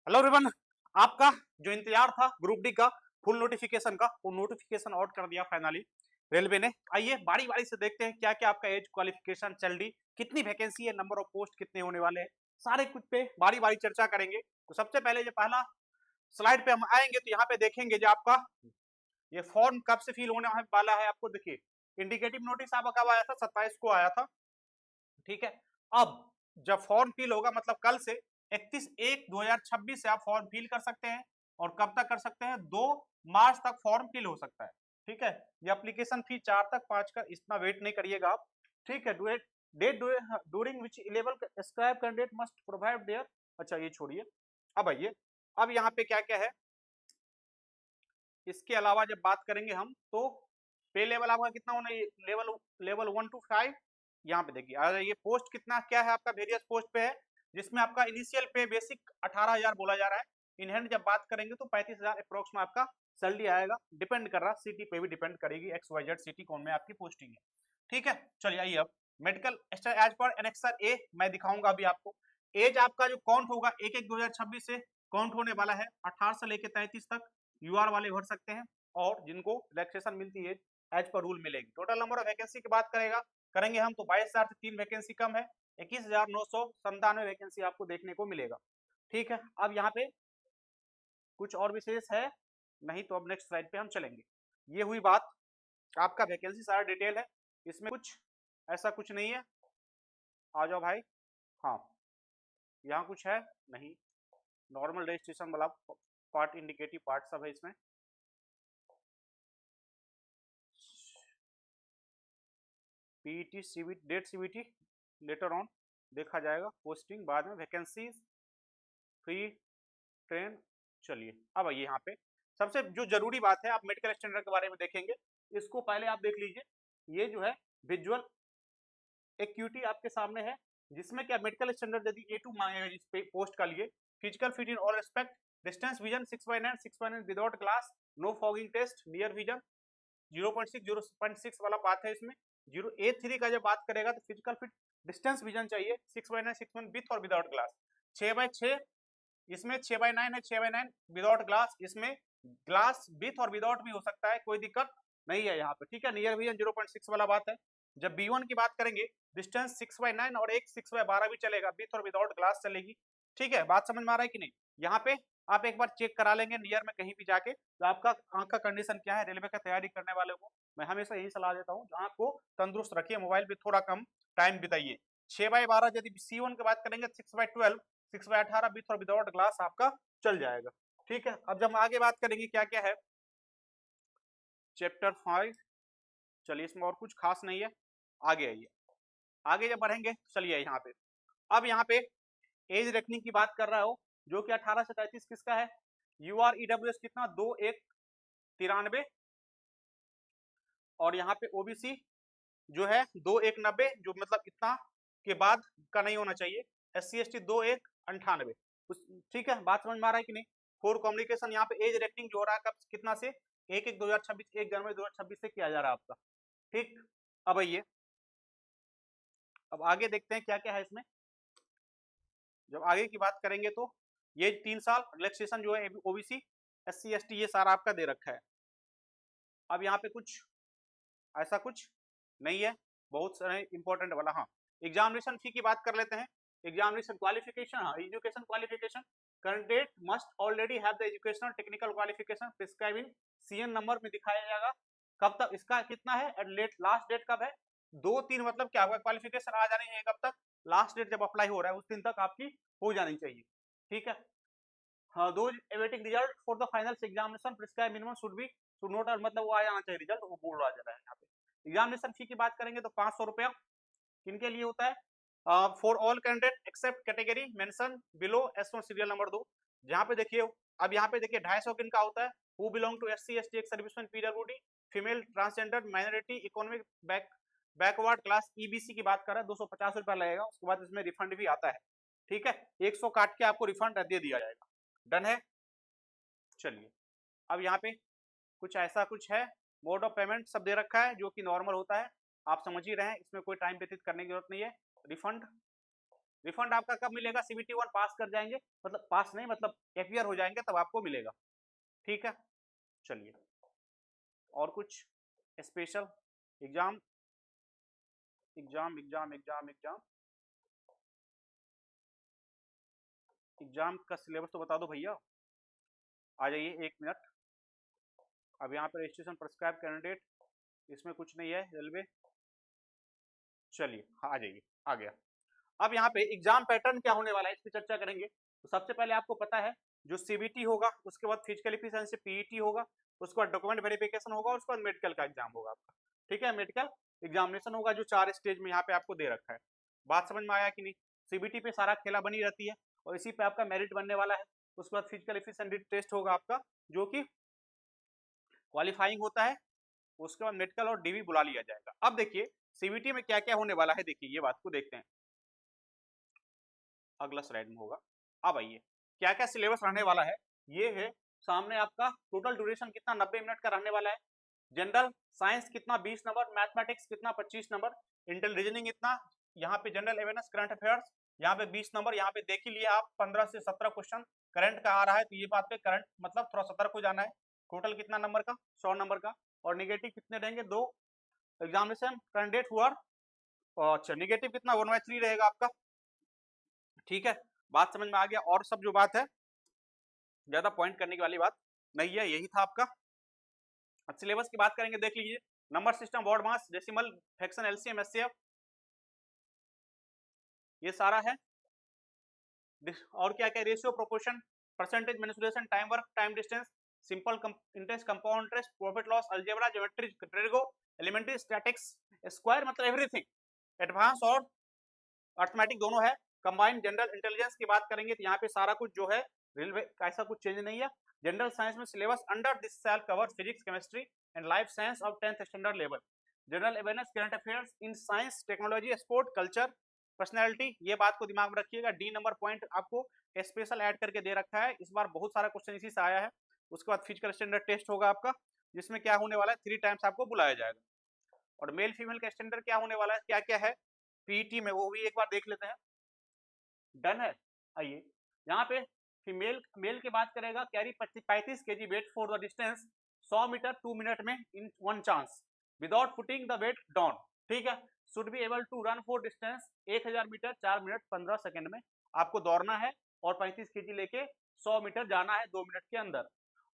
Hello everyone. आपका जो इंतजार था ग्रुप डी का फुल नोटिफिकेशन का, वो नोटिफिकेशन आउट कर दिया फाइनली रेलवे ने। आइए बारी बारी से देखते हैं क्या क्या आपका एज क्वालिफिकेशन चल रही, कितनी वैकेंसी है, नंबर ऑफ पोस्ट कितने होने वाले हैं, सारे कुछ पे बारी बारी चर्चा करेंगे। तो सबसे पहले जो पहला स्लाइड पे हम आएंगे तो यहाँ पे देखेंगे जो आपका ये फॉर्म कब से फिल होने वाला है। आपको देखिए इंडिकेटिव नोटिस आपका कब आया था, 27 को आया था। ठीक है, अब जब फॉर्म फिल होगा मतलब कल से 31/1/2026 से आप फॉर्म फिल कर सकते हैं। और कब तक कर सकते हैं? 2 मार्च तक फॉर्म फिल हो सकता है। ठीक है, ये एप्लीकेशन फी 4 तक 5 का, इतना वेट नहीं करिएगा आप। ठीक है, date during which eligible scribe candidate must provide their. अच्छा ये छोड़िए, अब आइए, अब यहाँ पे क्या क्या है इसके अलावा जब बात करेंगे हम तो पे लेवल आपका कितना होना है, लेवल लेवल 1 to 5। यहाँ पे देखिए अगर ये पोस्ट कितना क्या है आपका, वेरियस पोस्ट पे है, जिसमें आपका इनिशियल पे बेसिक 18,000 बोला जा रहा है। इन हैंड जब बात करेंगे तो 35,000 अप्रोक्स में आपका सैलरी आएगा। डिपेंड कर रहा सिटी पे भी डिपेंड करेगी, XYZ सिटी कौन में आपकी पोस्टिंग है। ठीक है, चलिए आइए अब medical as per annexure A मैं दिखाऊंगा अभी आपको। एज आपका जो काउंट होगा 1/1/2026 से काउंट होने वाला है। 18 से लेकर 33 तक यूआर वाले भर सकते हैं, और जिनको रिलैक्सेशन मिलती है एज पर रूल मिलेगी। टोटल नंबर ऑफ वैकेंसी की बात करेंगे हम तो 22,000 से 3 वैकेंसी कम है, 21,997 वैकेंसी आपको देखने को मिलेगा। ठीक है, अब यहाँ पे कुछ और विशेष है नहीं तो अब नेक्स्ट स्लाइड पे हम चलेंगे। ये हुई बात आपका वैकेंसी सारा डिटेल है, इसमें कुछ ऐसा कुछ नहीं है। आ जाओ भाई, हाँ यहाँ कुछ है नहीं, नॉर्मल रजिस्ट्रेशन वाला पार्ट, इंडिकेटिव पार्ट सब है इसमें। PET CVT date CVT later on देखा जाएगा, पोस्टिंग बाद में, वैकेंसी फ्री ट्रेन। चलिए अब आइए यहाँ पे सबसे जो जरूरी बात है, आप मेडिकल स्टैंडर्ड के बारे में देखेंगे, इसको पहले आप देख लीजिए। ये जो है विजुअल एक्यूटी आपके सामने है, जिसमें क्या मेडिकल स्टैंडर्ड यदि A2 मांगेगा जिस पे पोस्ट का लिए, physical fit in all respect, distance vision 6/9 without glass, no fogging test, near vision 0.6 वाला बात है इसमें। 0A3 का जब बात करेगा तो फिजिकल फिट डिस्टेंस विजन चाहिए 6/9 विथ और विदाउट ग्लास। 6/6 इसमें 6/9 है, 6/9 विदाउट ग्लास, इसमें ग्लास विथ और विदाउट भी हो सकता है, कोई दिक्कत नहीं है यहाँ पे। ठीक है, नियर विजन 0.6 वाला बात है। जब B1 की बात करेंगे डिस्टेंस 6/9 और एक 6/12 भी चलेगा, विथ और विदाउट ग्लास चलेगी। ठीक है, बात समझ में आ रहा है कि नहीं? यहाँ पे आप एक बार चेक करा लेंगे नियर में कहीं भी जाके तो आपका आंख का कंडीशन क्या है। रेलवे का तैयारी करने वाले को मैं हमेशा यही सलाह देता हूँ, आंख को तंदुरुस्त रखिए, मोबाइल पे थोड़ा कम टाइम बिताइए। 6/12 यदि C1 की बात करेंगे 6/12 6/18 विथ और विदाउट ग्लास आपका चल जाएगा। ठीक है, अब जब हम आगे बात करेंगे क्या क्या है चैप्टर 5, चलिए इसमें और कुछ खास नहीं है, आगे आइए। आगे जब बढ़ेंगे चलिए यहाँ पे, अब यहाँ पे एज रेकनिंग की बात कर रहा हो, जो कि 18 से 33 किसका है, UREWS कितना 2/1/93, और यहाँ पे OBC जो है 2/1/90, जो मतलब इतना के बाद का नहीं होना चाहिए। SC ST 2/1/98। ठीक है, बात समझ में आ रहा है कि नहीं? फॉर कम्युनिकेशन यहाँ पे एज रेकनिंग जो हो रहा है कब कितना से, 1/1/2026 1 जनवरी 2026 से किया जा रहा है आपका। ठीक, अब आइए अब आगे देखते हैं क्या क्या है इसमें। जब आगे की बात करेंगे तो ये 3 साल रिलैक्सेशन जो है OBC SC ST ये सारा आपका दे रखा है। अब यहाँ पे कुछ ऐसा कुछ नहीं है, बहुत सारे इंपॉर्टेंट वाला। हाँ, एग्जामिनेशन फी की बात कर लेते हैं। एग्जामिनेशन क्वालिफिकेशन, हाँ education qualification, candidate must already have the educational technical qualification prescribe in CN number में दिखाया जाएगा। कब तक इसका कितना है, एट लेट लास्ट डेट कब है, 2-3 मतलब क्या होगा, क्वालिफिकेशन आ जानी चाहिए कब तक, लास्ट डेट जब अप्लाई हो रहा है उस दिन तक आपकी हो जानी चाहिए। ठीक है, हाँ दो awaiting result for the final examination prescribe minimum should note, मतलब वो आ जाना चाहिए रिजल्ट, वो बोल रहा है यहाँ पे। एग्जामिनेशन फी की बात करेंगे तो 500 रुपया किनके लिए होता है, for all candidate except category mention below S1 serial number 2। जहाँ पे देखिए, अब यहाँ पे देखिए 250 किनका होता है, who belong to SC ST ex serviceman PWD, female transgender minority economic backward class EBC की बात कर रहा है, 250 रुपया लगेगा, उसके बाद इसमें रिफंड भी आता है। ठीक है, 100 काट के आपको रिफंड दे दिया जाएगा। डन है, चलिए अब यहाँ पे कुछ ऐसा कुछ है, मोड ऑफ पेमेंट सब दे रखा है जो कि नॉर्मल होता है, आप समझ ही रहे हैं, इसमें कोई टाइम व्यतीत करने की जरूरत नहीं है। रिफंड रिफंड आपका कब मिलेगा? CBT 1 पास कर जाएंगे, मतलब पास नहीं मतलब एपियर हो जाएंगे तब आपको मिलेगा। ठीक है, चलिए और कुछ special exam exam exam exam exam exam का सिलेबस तो बता दो भैया। आ जाइए 1 मिनट। अब यहाँ पे रजिस्ट्रेशन प्रिस्क्राइब कैंडिडेट, इसमें कुछ नहीं है रेलवे। चलिए हाँ आ जाइए, आ गया। अब यहाँ पे एग्जाम पैटर्न क्या होने वाला है इसकी चर्चा करेंगे। तो सबसे पहले आपको पता है जो CBT होगा, उसके बाद फिजिकल एफिशिएंसी PET होगा, उसके बाद डॉक्यूमेंट वेरिफिकेशन होगा, उसके बाद मेडिकल का एग्जाम होगा आपका। ठीक है, मेडिकल एग्जामिनेशन होगा जो 4 स्टेज में यहाँ पे आपको दे रखा है। बात समझ में आया कि नहीं? CBT पे सारा खेला बनी रहती है और इसी पे आपका मेरिट बनने वाला है। उसके बाद फिजिकल एफिशिएंसी टेस्ट होगा आपका जो कि क्वालिफाइंग होता है। उसके बाद मेडिकल और DV बुला लिया जाएगा। अब देखिए CBT में क्या क्या होने वाला है, देखिए ये बात को देखते हैं, अगला स्लाइड में होगा। अब आइए क्या क्या सिलेबस रहने वाला है, ये है सामने आपका। टोटल ड्यूरेशन कितना? 90 मिनट का रहने वाला है। जनरल साइंस कितना? 20 नंबर, मैथमेटिक्स कितना? 25 नंबर, इंटेल रीजनिंग इतना, यहाँ पे जनरल अवेयरनेस करंट अफेयर्स यहाँ पे 20 नंबर। यहाँ पे देख ही लिया आप 15 से 17 क्वेश्चन करंट का आ रहा है, तो ये बात पे करंट मतलब थोड़ा सतर्क हो जाना है। टोटल कितना नंबर का? 100 नंबर का। और निगेटिव कितने रहेंगे? 2 एग्जामिनेशन कैंडिडेट हुआ। अच्छा निगेटिव कितना? 1/3 रहेगा आपका। ठीक है, बात समझ में आ गया। और सब जो बात है ज्यादा पॉइंट करने की वाली बात नहीं है, यही था आपका। अब सिलेबस की बात करेंगे, देख लीजिए। Number system, BODMAS, decimal, fraction, LCM, SCF, ये सारा है। और क्या क्या? Ratio, proportion, percentage, manipulation, time work, time distance, simple interest, compound interest, profit loss, algebra, geometry, trigo, elementary, statics, square मतलब एवरीथिंग। एडवांस और अर्थमेटिक दोनों है। कंबाइंड जनरल इंटेलिजेंस की बात करेंगे तो यहाँ पे सारा कुछ जो है रेलवे का ऐसा कुछ चेंज नहीं है। जनरल साइंस में syllabus under this shell cover physics, chemistry and life science of 10th standard level. General awareness, current affairs in science, technology, sport, culture, personality, ये बात को दिमाग में रखिएगा। D नंबर पॉइंट आपको स्पेशल ऐड करके दे रखा है, इस बार बहुत सारा क्वेश्चन इसी से आया है। उसके बाद फिजिकल स्टैंडर्ड टेस्ट होगा आपका, जिसमें क्या होने वाला है 3 टाइम्स आपको बुलाया जाएगा। और मेल फीमेल का स्टैंडर्ड क्या होने वाला है, क्या क्या है PET में, वो भी एक बार देख लेते हैं। डन है। आइए यहाँ पे फीमेल मेल की बात करेगा, carry 35 kg weight for the distance 100 metre 2 minute में in 1 chance without putting the weight down. ठीक है, should be able to run for distance 1000 metre 4 minute 15 second में आपको दौड़ना है और 35 kg लेके 100 मीटर जाना है 2 मिनट के अंदर।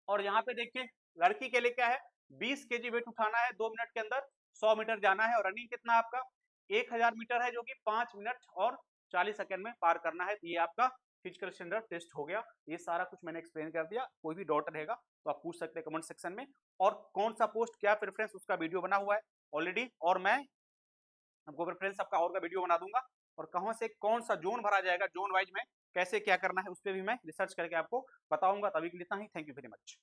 और यहाँ पे देखिए लड़की के लिए क्या है, 20 kg वेट उठाना है 2 मिनट के अंदर, 100 मीटर जाना है और रनिंग कितना आपका 1000 मीटर है जो कि 5 मिनट और 40 सेकंड में पार करना है। ये आपका फिजिकल स्टैंडर्ड टेस्ट हो गया। ये सारा कुछ मैंने एक्सप्लेन कर दिया, कोई भी डाउट रहेगा तो आप पूछ सकते हैं कमेंट सेक्शन में। और कौन सा पोस्ट क्या प्रेफरेंस, उसका वीडियो बना हुआ है ऑलरेडी, और मैं आपको प्रेफरेंस आपका और का वीडियो बना दूंगा। और कहाँ से कौन सा जोन भरा जाएगा, जोन वाइज में कैसे क्या करना है, उस पर भी मैं रिसर्च करके आपको बताऊंगा। तभी के लिए इतना ही, थैंक यू वेरी मच।